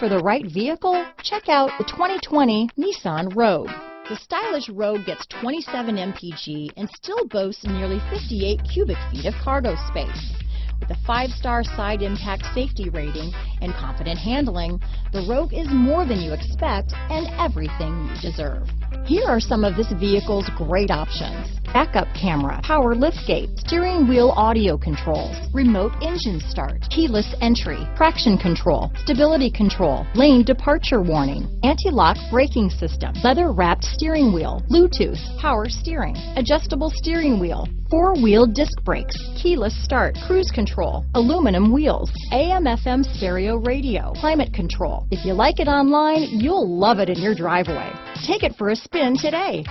for the right vehicle? Check out the 2020 Nissan Rogue. The stylish Rogue gets 27 mpg and still boasts nearly 58 cubic feet of cargo space. With a 5-star side impact safety rating and confident handling, the Rogue is more than you expect and everything you deserve. Here are some of this vehicle's great options: backup camera, power liftgate, steering wheel audio controls, remote engine start, keyless entry, traction control, stability control, lane departure warning, anti-lock braking system, leather-wrapped steering wheel, Bluetooth, power steering, adjustable steering wheel, 4-wheel disc brakes, keyless start, cruise control, aluminum wheels, AM/FM stereo radio, climate control. If you like it online, you'll love it in your driveway. Take it for a spin today.